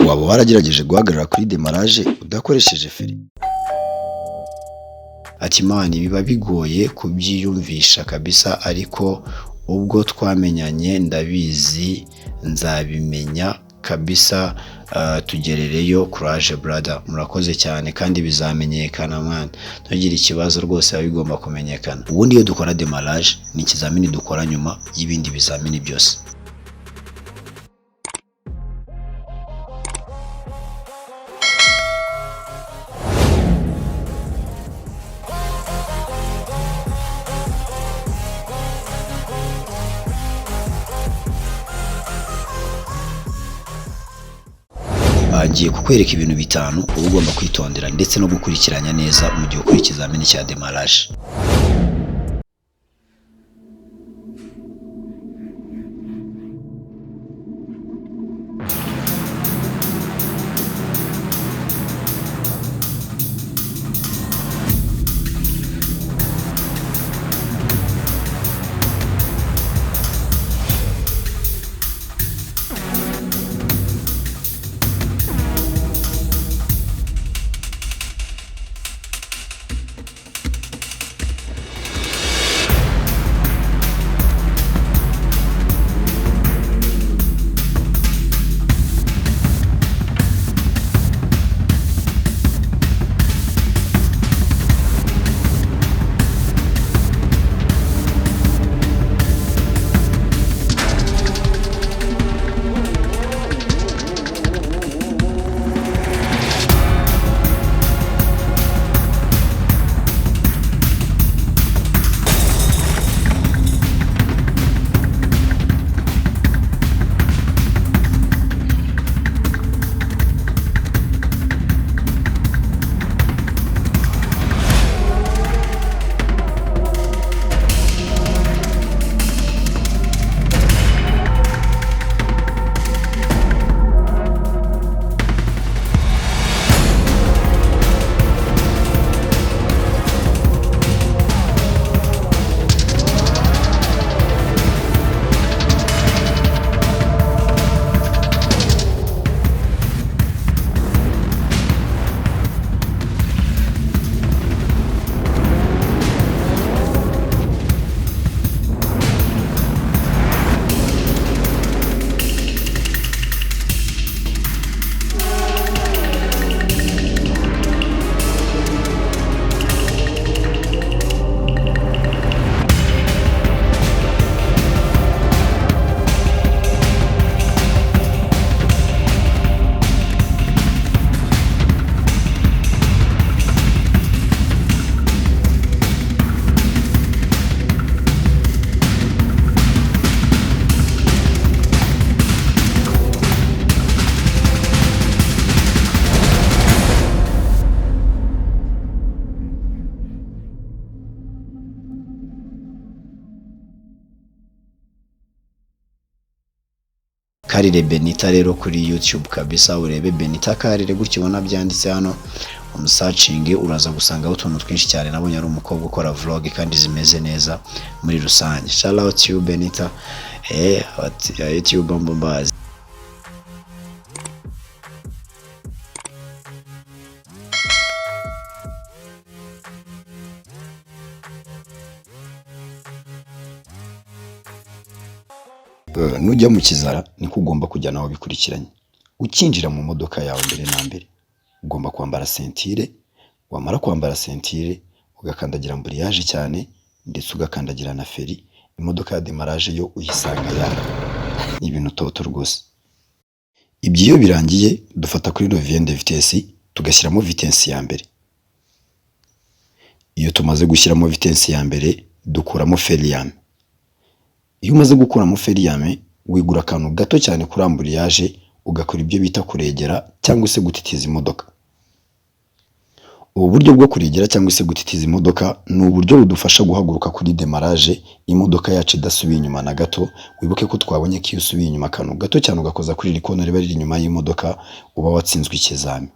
Waba waragerageje guhagarara kuri demarage udakoresheje feri? Ati mani biba bigoye kubyiyumvisha kabisa, ariko ubwo twamenyanye ndabizi nzabimenya kabisa. Tugerereyo, courage brother, murakoze cyane kandi bizamenyekana mwana, ntugire ikibazo rwose, biba bigomba kumenyekana. Ubundi iyo dukora demarage ni ikizamini dukora nyuma y'ibindi bizamini byose. Ngiye kukwereka ibintu bitanu uba ugomba kwitondera ndetse no gukurikiranya neza mu gihe ukora ikizamini cya demarage. Karire Benita rero kuri YouTube kabisa, urebe Benita Karire gutyo ubona byanditse hano, umusearching uraza gusangaho utuntu twinshi cyane. Nabonye ari umukobwa ukora vlog kandi zimeze neza muri rusange. Shout out to you Benita, YouTube bombazi. Nujya mu kizara niko ugomba kujya naho bikurikiranye. Ukinjira mu modoka yawe mbere na mbere ugomba kwambara sentire, wamara kwambara sentire ugakandagira amburiyaje cyane ndetse ugakandagira na feri. Imodoka ya demarage yo uyisanga yara ni ibintu toto rwose. Ibyo iyo birangiye dufata kuri levier de vitesse tugashyiramo vitesse ya mbere. Iyo tumaze gushyiramo vitesse ya mbere dukuramo feri yame. Iyo umaze gukuramo feri yame wigura akantu gato cyane kuri amburiyaje ugakora ibyo bita kuregera cyangwa se gutitiza imodoka. Ubu buryo bwo kuregera cyangwa se gutitiza imodoka ni uburyo budufasha guhaguruka kuri demarage imodoka yacu idasubiye inyuma na gato. Wibuke ko twabonye ko iyo usubiye inyuma akantu gato cyane ugakoza kuri iri kona riba riri inyuma y'imodoka uba watsinzwe ikizami.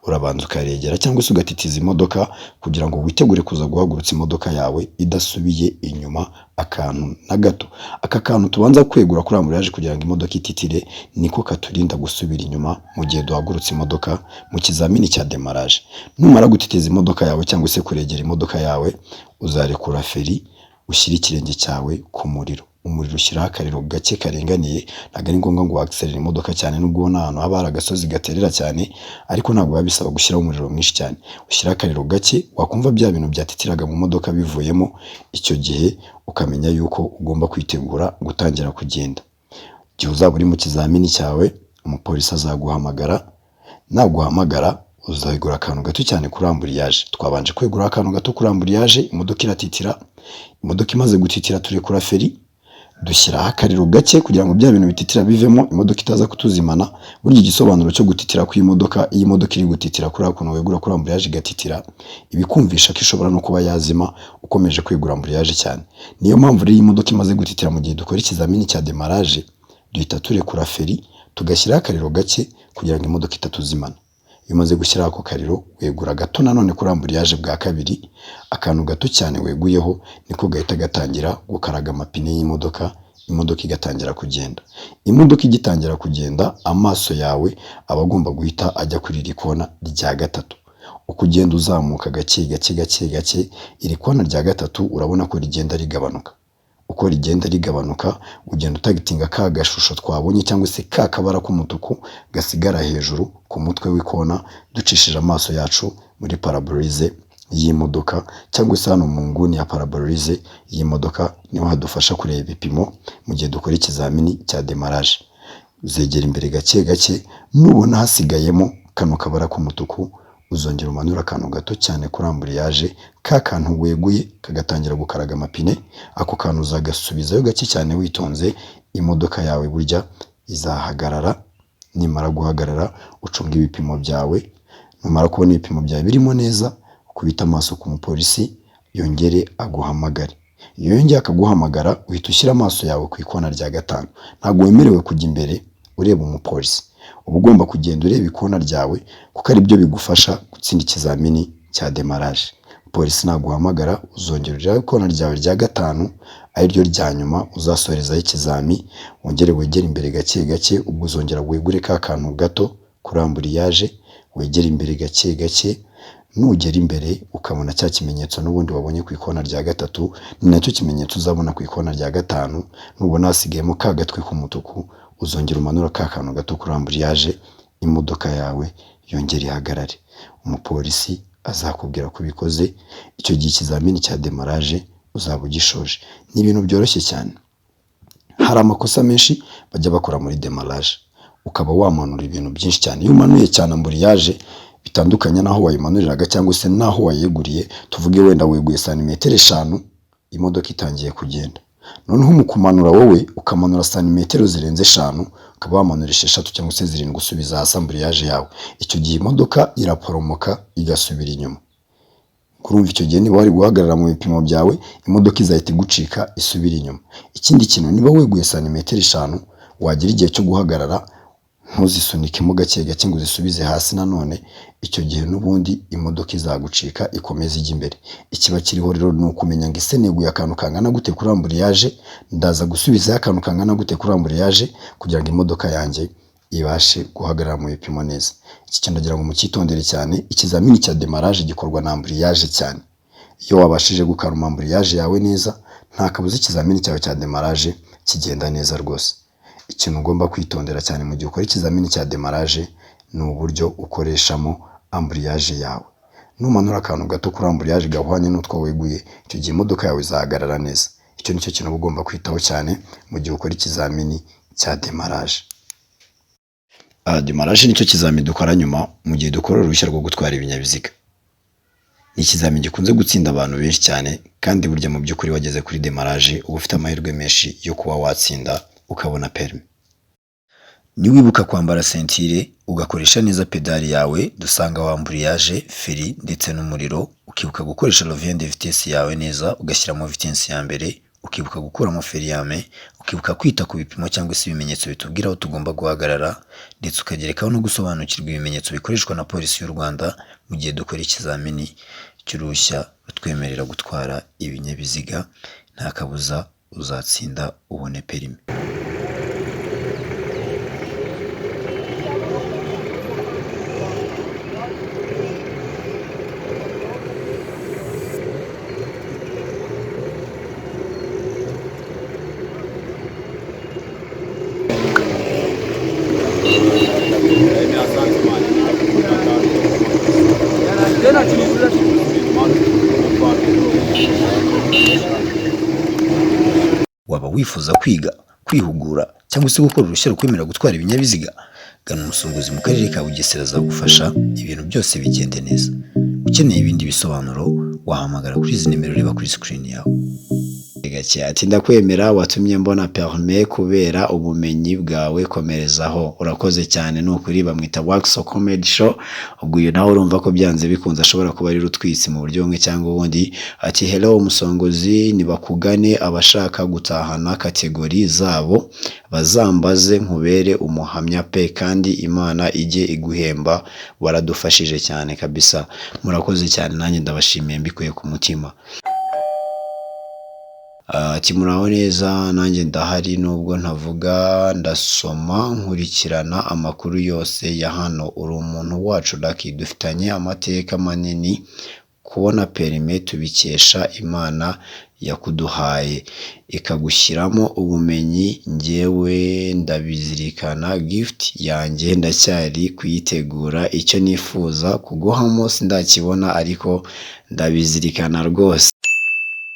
urabanza ukaregera cyangwa se ugatitiza imodoka kugira ngo witegure kuza guhagurutsa imodoka yawe idasubiye inyuma akantu na gato. Aka kantu tubanza kwegura kuri amburiyaje kugira ngo imodoka ititire niko katurinda gusubira inyuma mu gihe duhagurutse imodoka mu kizamini cya demaraje. Numara gutitiza imodoka yawe cyangwa se kuregera imodoka yawe, uzarekura feri ushyira ikirenge cyawe ku muriro. Umuriro ushyiraho akariro gake karinganiye, ntabwo ari ngombwa ngo wakserere imodoka cyane, nubwo ubona ahantu haba hari agasozi gaterera cyane, ariko ntabwo biba bisaba gushyiraho umuriro mwinshi cyane. Ushyiraho akariro gake, wakumva bya bintu byatitiraga mu modoka bivuyemo, icyo gihe ukamenya yuko ugomba kwitegura gutangira kugenda. Igihe uzaba uri mu kizamini cyawe, umupolisi azaguhamagara, naguhamagara uzagura akantu gato cyane kuri amburiyaje. Twabanje kwegura akantu gato kuri amburiyaje, imodoka iratitira. Imodoka imaze gutitira turekura feri, dushyiraho akariro gake kugira ngo bya bintu bititira bivemo, imodoka itaza kutuzimana. Burya igisobanuro cyo gutitira kw'imodoka, iyo imodoka iri gutitira kuri akuntu wegura kuri amburiyaje igatitira, ibikumvisha ko ishobora no kuba yazima ukomeje kwegura amburiyaje cyane. Niyo mpamvu rero imodoka imaze gutitira mu gihe dukora ikizamini cya demaraje, duhita turekura feri tugashyiraho akariro gake kugira ngo imodoka itatuzimana. Iyo umaze gushyiraho ako kariro, wegura gato nanone kuri amburiyaje bwa kabiri. Akantu gato cyane weguyeho niko gahita gatangira gukaraga amapine y'imodoka, imodoka igatangira kugenda. Imodoka igitangira kugenda, amaso yawe aba agomba guhita ajya kuri iri kona rya gatatu. Uko ugenda uzamuka gake gake gake gake, iri kona rya gatatu urabona ko rigenda rigabanuka. Uko rigenda rigabanuka, ugenda utagitinga ka gashusho twabonye cyangwa se ka kabara k'umutuku gasigara hejuru ku mutwe w'ikona, ducishije amaso yacu muri parabolize y'imodoka cyangwa se hano mu nguni ya parabolize y'imodoka, niho hadufasha kureba ibipimo mu gihe dukora ikizamini cya demaraje. Uzegera imbere gake gake, nubona hasigayemo kano kabara k'umutuku, uzongera umanura akantu gato cyane kuri amburiyaje, ka kantu weguye kagatangira gukaraga amapine. Ako kantu uzagasubizayo gake cyane witonze, imodoka yawe burya izahagarara. Nimara guhagarara, ucunga ibipimo byawe. Numara kubona ibipimo byawe birimo neza, ukubita amaso ku mupolisi yongere aguhamagare. Iyo yongeye akaguhamagara, uhita ushyira amaso yawe ku ikona rya gatanu. Ntabwo wemerewe kujya imbere ureba umupolisi, uba ugomba kugenda ureba ikona ryawe kuko ari byo bigufasha gutsinda ikizamini cya demaraje. Polisi naguhamagara, uzongera urebe ikona ryawe rya gatanu, ari ryo rya nyuma uzasorezaho ikizami. Wongere wegere imbere gake gake, ubwo uzongera wegure ka kantu gato kuri amburiyaje, wegere imbere gake gake. Nugera imbere ukabona cya kimenyetso n'ubundi wabonye ku ikona rya gatatu, ni nacyo kimenyetso uzabona ku ikona rya gatanu. Nubona hasigayemo ka gatwe k'umutuku, uzongera umanura ka kantu gato kuri amburiyaje, imodoka yawe yongera ihagarare. Umupolisi azakubwira ko ubikoze. Icyo gihe ikizamini cya demaraje uzaba ugishoje. Ni ibintu byoroshye cyane. Hari amakosa menshi bajya bakora muri demaraje, ukaba wamanura ibintu byinshi cyane. Iyo umanuye cyane amburiyaje, bitandukanye naho wayimanuriraga cyangwa se naho wayeguriye, tuvuge wenda weguye santimetero 5, imodoka itangiye kugenda. Noneho mu kumanura wowe ukamanura santimetero zirenze 5, ukaba wamanura 6 cyangwa se 7 gusubiza hasi amburiyaje yawe. Icyo gihe imodoka iraporomoka igasubira inyuma. Kurumva icyo gihe niba wari guhagarara mu bipimo byawe, imodoka izahita igucika isubira inyuma. Ikindi kintu, niba weguye santimetero 5, wagira igihe cyo guhagarara, ntuzisunikemo gake gake ngo uzisubize hasi nanone. Icyo gihe n'ubundi imodoka izagucika ikomeza ijya imbere. Ikiba kiriho rero ni ukumenya ngo ese neguye akantu kangana gute kuri amburiyaje, ndaza gusubizaho akantu kangana gute kuri amburiyaje kugira ngo imodoka yanjye ibashe guhagarara mu bipimo neza. Iki kintu ndagira ngo mucyitondere cyane. Ikizamini cya demaraje gikorwa na amburiyaje cyane. Iyo wabashije gukaruma amburiyaje yawe neza, nta kabuza ikizamini cyawe cya demaraje kigenda neza rwose. Ikintu ugomba kwitondera cyane mu gihe ukora ikizamini cya demaraje ni uburyo ukoreshamo amburiyaje yawe. Numanura akantu gato kuri amburiyaje gahwanye n'utwo weguye, icyo gihe imodoka yawe izahagarara neza. Icyo nicyo kintu ugomba kwitaho cyane mu gihe ukora ikizamini cya demaraje. Demaraje nicyo kizamini dukora nyuma mu gihe dukora uruhushya rwo gutwara ibinyabiziga. Ni ikizamini gikunze gutsinda abantu benshi cyane, kandi burya mu by'ukuri wageze kuri demaraje uba ufite amahirwe menshi yo kuba watsinda ukabona permis. Niwibuka kwambara sentire, ugakoresha neza pedali yawe, dusanga wa amburiyaje, feri ndetse n'umuriro, ukibuka gukoresha levier de vitesse yawe neza, ugashyiramo vitesse ya mbere, ukibuka gukuramo feriyame, ukibuka kwita ku bipimo cyangwa se ibimenyetso bitubwira aho tugomba guhagarara, ndetse ukagerekaho no gusobanukirwa ibimenyetso bikoreshwa na polisi y'u Rwanda mu gihe dukora ikizamini cy'uruhushya rutwemerera gutwara ibinyabiziga. Nta kabuza uzatsinda ubone perime. Waba wifuza kwiga, kwihugura cyangwa se gukora uruhushya rukwemerera gutwara ibinyabiziga? Gana umusunguzi mu karere ka Bugesera azagufasha ibintu byose bigende neza. Ukeneye ibindi bisobanuro wahamagara kuri izi nimero ureba kuri screen yawe. Gake ati ndakwemera, watumye mbona permis kubera ubumenyi bwawe, komerezaho. Urakoze cyane, nukuri bamwita Waxo Comedy Show. Ubwo uyu nawe urumva ko byanze bikunze ashobora kuba ari rutwitsi mu buryo bumwe cyangwa ubundi. Ati hello umusongozi, nibakugane abashaka gutahana kategori zabo bazambaze nkubere umuhamya pe, kandi Imana ijye iguhemba, waradufashije cyane kabisa. Murakoze cyane, nanjye ndabashimiye mbikuye ku mutima. Ati muraho neza, nanjye ndahari nubwo ntavuga, ndasoma nkurikirana amakuru yose ya hano. Uri umuntu wacu Lucky, dufitanye amateka manini. Kubona perime tubikesha Imana yakuduhaye ikagushyiramo ubumenyi. Njyewe ndabizirikana, gift yanjye ndacyari kuyitegura. Icyo nifuza kuguhamo sindakibona ariko ndabizirikana rwose.